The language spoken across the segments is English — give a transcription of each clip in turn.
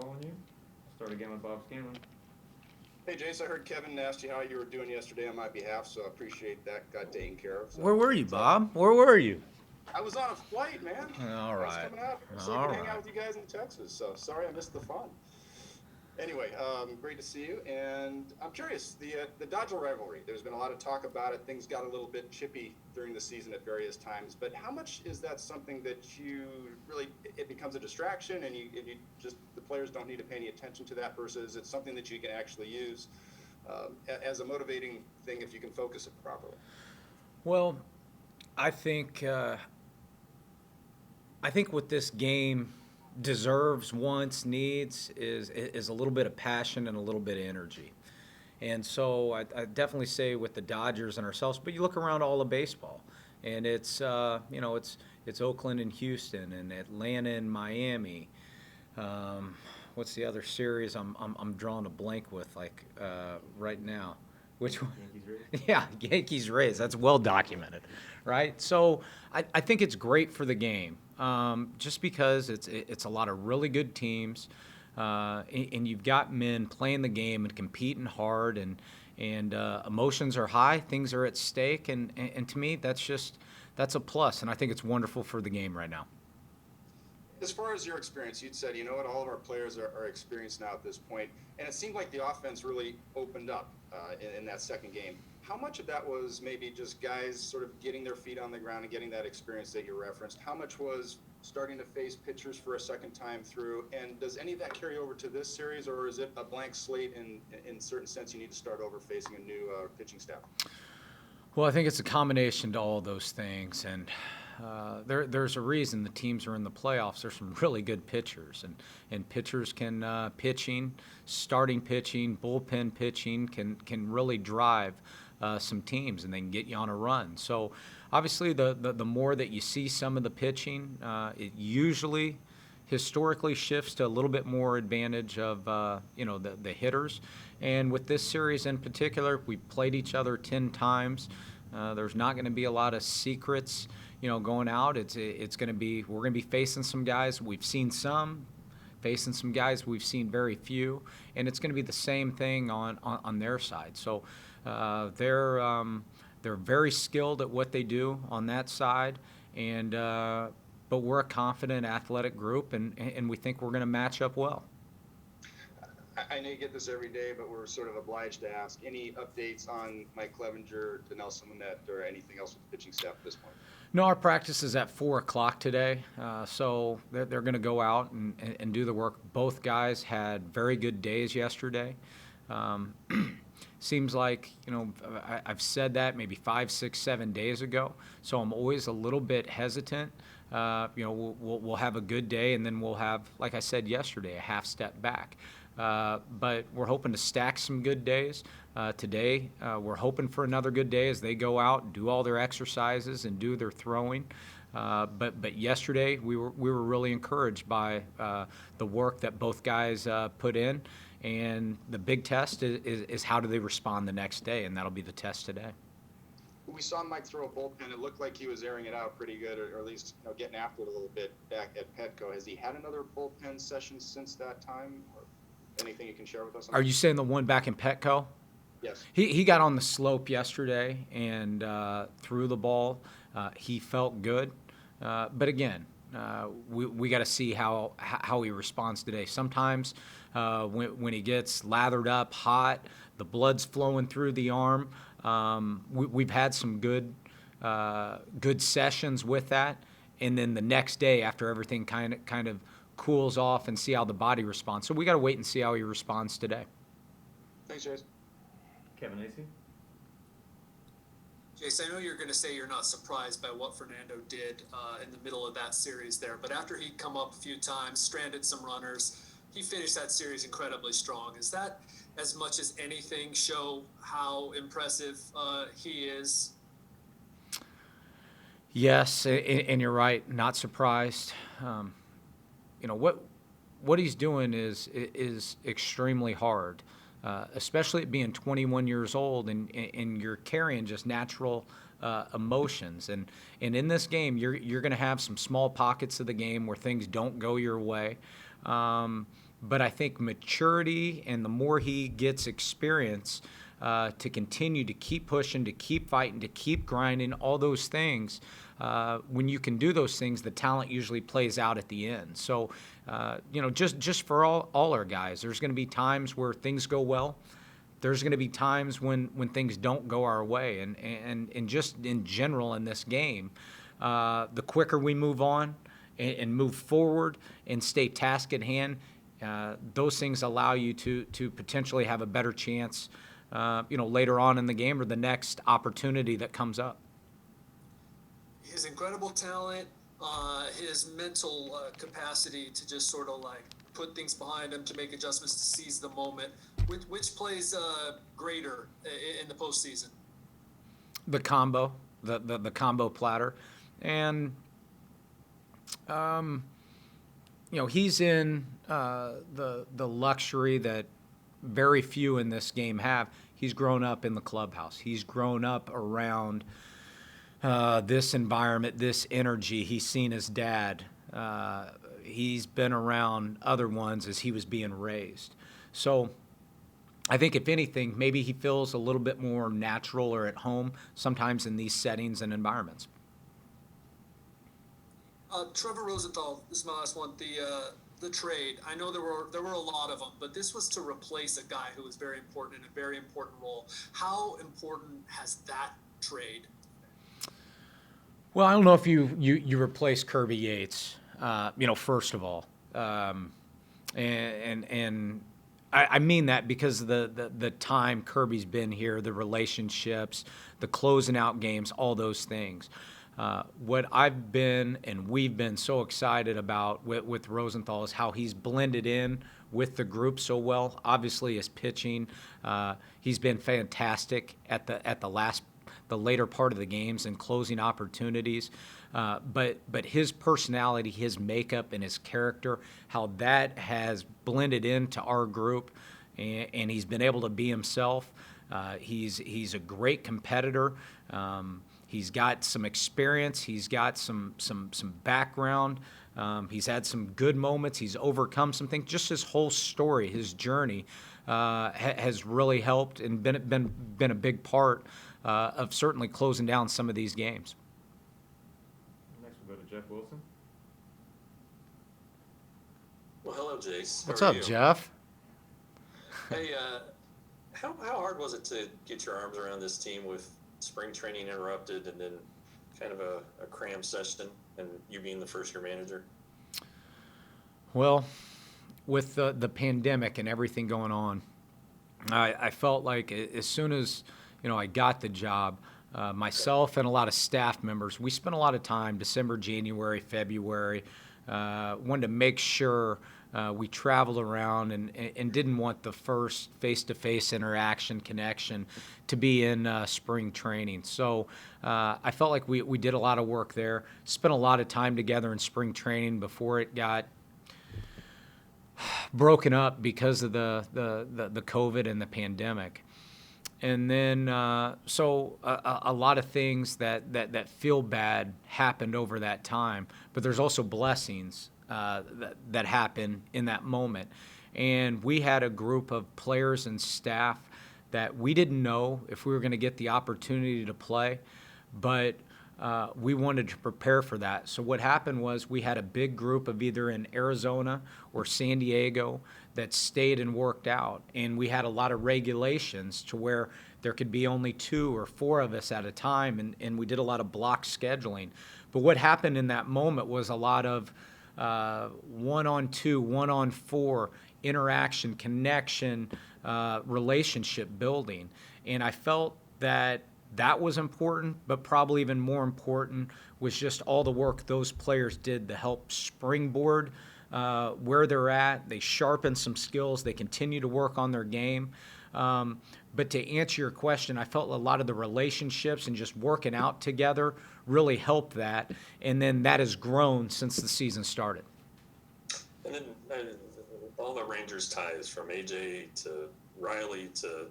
calling you. I'll start again with Bob Scanlon. Hey, Jayce, I heard Kevin asked you how you were doing yesterday on my behalf, so I appreciate that got taken care of. Where So were you, it's all. Bob? Where were you? I was on a flight, man. All I was right. coming out here so I All could hang out right. with you guys in Texas. So sorry I missed the fun. Anyway, great to see you. And I'm curious, the Dodger rivalry. There's been a lot of talk about it. Things got a little bit chippy during the season at various times. But how much is that something that you really it becomes a distraction, and you just the players don't need to pay any attention to that, versus it's something that you can actually use as a motivating thing if you can focus it properly. Well, I think what this game deserves, wants, needs is a little bit of passion and a little bit of energy. And so I definitely say with the Dodgers and ourselves, but you look around all of baseball, and it's it's Oakland and Houston and Atlanta and Miami. What's the other series I'm drawing a blank with right now? Which one? Yankees Rays. Yeah, Yankees Rays. That's well documented, right? So I think it's great for the game, just because it's a lot of really good teams, and you've got men playing the game and competing hard, and emotions are high, things are at stake, and to me that's a plus, and I think it's wonderful for the game right now. As far as your experience, you'd said, you know what, all of our players are experienced now at this point, and it seemed like the offense really opened up in that second game. How much of that was maybe just guys sort of getting their feet on the ground and getting that experience that you referenced? How much was starting to face pitchers for a second time through? And does any of that carry over to this series, or is it a blank slate in certain sense you need to start over facing a new pitching staff? Well, I think it's a combination to all those things, and there's a reason the teams are in the playoffs. There's some really good pitchers, and pitchers can starting pitching, bullpen pitching can really drive some teams, and they can get you on a run. So, obviously, the more that you see some of the pitching, it usually historically shifts to a little bit more advantage of the hitters. And with this series in particular, we played each other 10 times. There's not going to be a lot of secrets, going out. It's going to be we're going to be facing some guys we've seen some, facing some guys we've seen very few, and it's going to be the same thing on their side. So they're very skilled at what they do on that side, and but we're a confident, athletic group, and we think we're going to match up well. I know you get this every day, but we're sort of obliged to ask. Any updates on Mike Clevenger, Nelson Manette, or anything else with the pitching staff at this point? No, our practice is at 4 o'clock today, so they're going to go out and do the work. Both guys had very good days yesterday. Um, Seems like, I've said that maybe 5, 6, 7 days ago, so I'm always a little bit hesitant. We'll have a good day, and then we'll have, like I said yesterday, a half step back. But we're hoping to stack some good days. Today, we're hoping for another good day as they go out, do all their exercises, and do their throwing. But yesterday, we were really encouraged by the work that both guys put in. And the big test is how do they respond the next day, and that'll be the test today. We saw Mike throw a bullpen. It looked like he was airing it out pretty good, or at least getting after it a little bit back at Petco. Has he had another bullpen session since that time, or anything you can share with us on Are that? you saying the one back in Petco? Yes. He got on the slope yesterday and threw the ball. He felt good, but again, we got to see how he responds today. Sometimes when he gets lathered up, hot, the blood's flowing through the arm. We've had some good sessions with that, and then the next day after everything kind of cools off and see how the body responds. So we got to wait and see how he responds today. Thanks, Jayce. Kevin Acey. Jayce, I know you're going to say you're not surprised by what Fernando did in the middle of that series there, but after he'd come up a few times, stranded some runners, he finished that series incredibly strong. Is that, as much as anything, show how impressive he is? Yes, and you're right. Not surprised. What he's doing is extremely hard, especially at being 21 years old, and you're carrying just natural emotions. And in this game, you're going to have some small pockets of the game where things don't go your way. But I think maturity and the more he gets experience to continue to keep pushing, to keep fighting, to keep grinding, all those things, when you can do those things, the talent usually plays out at the end. So, just for all our guys, there's going to be times where things go well. There's going to be times when things don't go our way. And just in general in this game, the quicker we move on and move forward and stay task at hand, those things allow you to potentially have a better chance, later on in the game or the next opportunity that comes up. His incredible talent, his mental capacity to just sort of like put things behind him, to make adjustments, to seize the moment. Which plays greater in the postseason? The combo, the combo platter, and he's in the luxury that very few in this game have. He's grown up in the clubhouse. He's grown up around this environment, this energy. He's seen his dad. He's been around other ones as he was being raised. So I think if anything, maybe he feels a little bit more natural or at home sometimes in these settings and environments. Trevor Rosenthal, this is my last one. The trade. I know there were a lot of them, but this was to replace a guy who was very important in a very important role. How important has that trade? Well, I don't know if you replace Kirby Yates, first of all, and I mean that because of the time Kirby's been here, the relationships, the closing out games, all those things. What I've been and we've been so excited about with Rosenthal is how he's blended in with the group so well. Obviously, his pitching, he's been fantastic at the later part of the games and closing opportunities. But his personality, his makeup, and his character, how that has blended into our group, and he's been able to be himself. He's a great competitor. He's got some experience. He's got some background. He's had some good moments. He's overcome some things. Just his whole story, his journey, has really helped and been a big part of certainly closing down some of these games. Next we'll go to Jeff Wilson. Well, hello, Jayce. What's How are up, you? Jeff? Hey, how hard was it to get your arms around this team with spring training interrupted and then kind of a cram session and you being the first-year manager? Well, with the pandemic and everything going on, I felt like as soon as I got the job, myself and a lot of staff members, we spent a lot of time December, January, February, wanted to make sure we traveled around and didn't want the first face-to-face interaction, connection to be in spring training. So I felt like we did a lot of work there, spent a lot of time together in spring training before it got broken up because of the COVID and the pandemic. And then, so a lot of things that feel bad happened over that time, but there's also blessings that happen in that moment. And we had a group of players and staff that we didn't know if we were going to get the opportunity to play, but we wanted to prepare for that. So what happened was we had a big group of either in Arizona or San Diego that stayed and worked out. And we had a lot of regulations to where there could be only 2 or 4 of us at a time, and we did a lot of block scheduling. But what happened in that moment was a lot of 1-on-2, 1-on-4 interaction, connection, relationship building. And I felt that was important, but probably even more important was just all the work those players did to help springboard where they're at. They sharpened some skills. They continue to work on their game. But to answer your question, I felt a lot of the relationships and just working out together really helped that. And then that has grown since the season started. And then all the Rangers ties from AJ to Riley to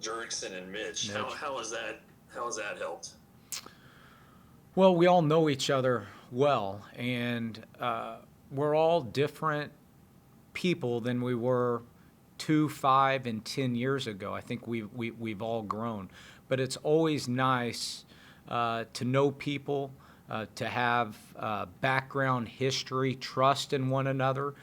Jurickson and Mitch. How has that helped? Well, we all know each other well, and we're all different people than we were 2, 5, and 10 years ago. I think we've all grown. But it's always nice to know people, to have background, history, trust in one another.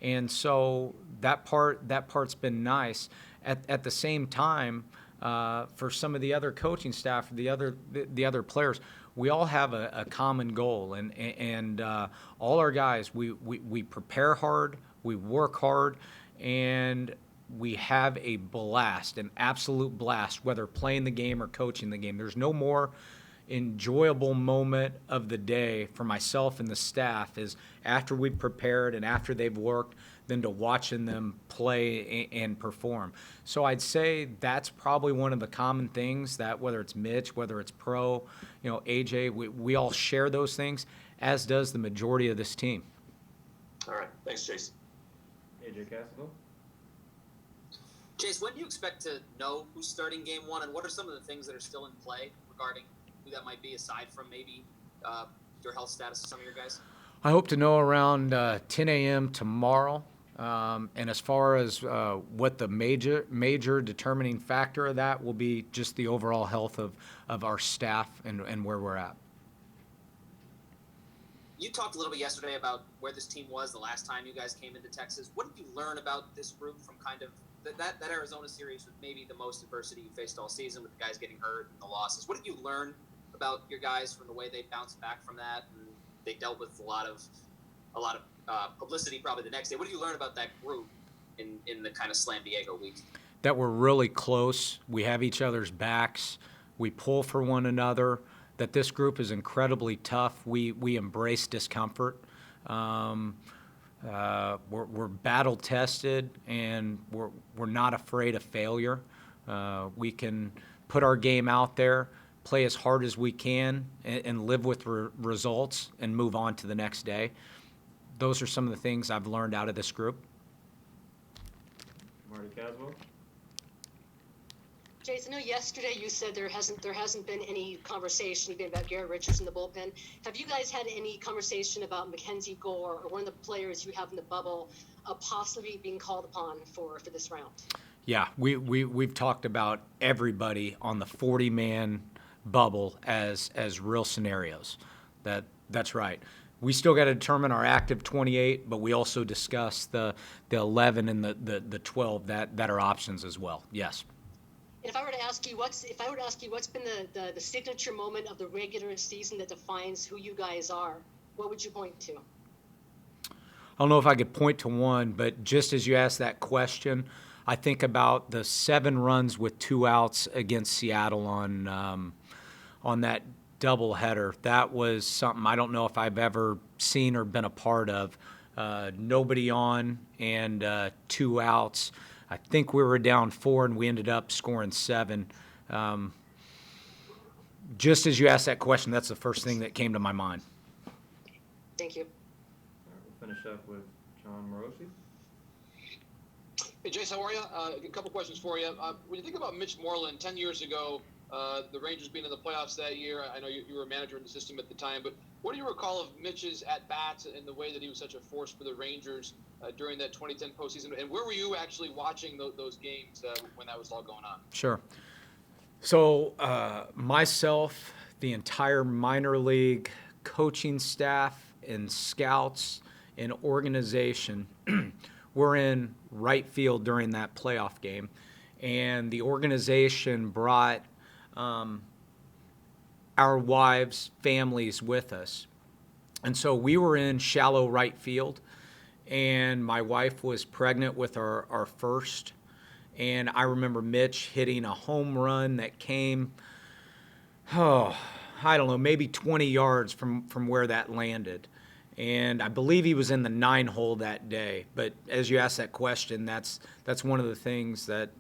And so that part's been nice. At the same time, for some of the other coaching staff, the other players, we all have a common goal, and all our guys, we prepare hard, we work hard, and we have a blast, an absolute blast, whether playing the game or coaching the game. There's no more enjoyable moment of the day for myself and the staff is after we've prepared and after they've worked than to watching them play and perform. So I'd say that's probably one of the common things that whether it's Mitch, whether it's Pro, AJ, we all share those things, as does the majority of this team. All right. Thanks, Jayce. AJ Cassaville. Jayce, when do you expect to know who's starting game one, and what are some of the things that are still in play regarding who that might be, aside from maybe your health status of some of your guys? I hope to know around 10 a.m. tomorrow. And as far as what the major determining factor of that will be, just the overall health of our staff and where we're at. You talked a little bit yesterday about where this team was the last time you guys came into Texas. What did you learn about this group from kind of that Arizona series with maybe the most adversity you faced all season, with the guys getting hurt and the losses? What did you learn about your guys from the way they bounced back from that, and they dealt with a lot of publicity probably the next day? What did you learn about that group in the kind of Slam Diego week? That we're really close. We have each other's backs. We pull for one another. That this group is incredibly tough. We embrace discomfort. We're battle tested, and we're not afraid of failure. We can put our game out there, play as hard as we can, and live with results and move on to the next day. Those are some of the things I've learned out of this group. Marty Caswell. Jayce, I know yesterday you said there hasn't been any conversation even about Garrett Richards in the bullpen. Have you guys had any conversation about Mackenzie Gore or one of the players you have in the bubble possibly being called upon for this round? Yeah, we've talked about everybody on the 40-man bubble as real scenarios. That's right. We still got to determine our active 28, but we also discussed the 11 and the 12 that are options as well. Yes. And if I were to ask you what's been the signature moment of the regular season that defines who you guys are, what would you point to? I don't know if I could point to one, but just as you asked that question, I think about the 7 runs with 2 outs against Seattle on that doubleheader. That was something I don't know if I've ever seen or been a part of. Nobody on and 2 outs. I think we were down 4 and we ended up scoring 7. Just as you asked that question, that's the first thing that came to my mind. Thank you. All right, we'll finish up with John Morosi. Hey, Jayce, how are you? A couple questions for you. When you think about Mitch Moreland, 10 years ago, the Rangers being in the playoffs that year, I know you were a manager in the system at the time, but what do you recall of Mitch's at-bats and the way that he was such a force for the Rangers during that 2010 postseason? And where were you actually watching those games when that was all going on? Sure. So myself, the entire minor league coaching staff and scouts and organization were in right field during that playoff game. And the organization brought our wives, families with us. And so we were in shallow right field, and my wife was pregnant with our first. And I remember Mitch hitting a home run that came, I don't know, maybe 20 yards from where that landed. And I believe he was in the 9 hole that day. But as you asked that question, that's one of the things that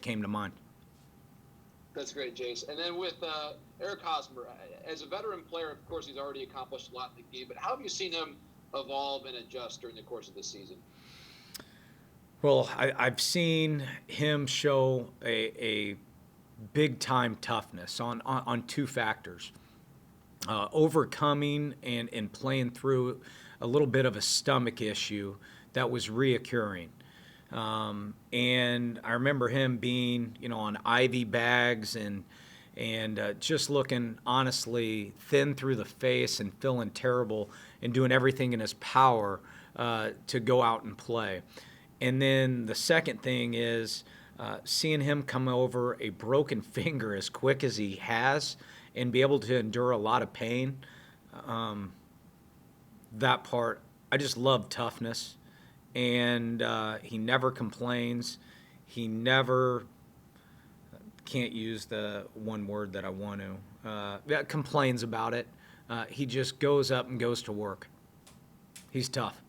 came to mind. That's great, Jayce. And then with Eric Hosmer, as a veteran player, of course, he's already accomplished a lot in the game. But how have you seen him evolve and adjust during the course of this season? Well, I've seen him show a big-time toughness on 2 factors. Overcoming and playing through a little bit of a stomach issue that was reoccurring. And I remember him being, on IV bags and just looking honestly thin through the face and feeling terrible and doing everything in his power to go out and play. And then the second thing is seeing him come over a broken finger as quick as he has and be able to endure a lot of pain. That part, I just love toughness. And he never complains. He never, can't use the one word that I want to, complains about it. He just goes up and goes to work. He's tough.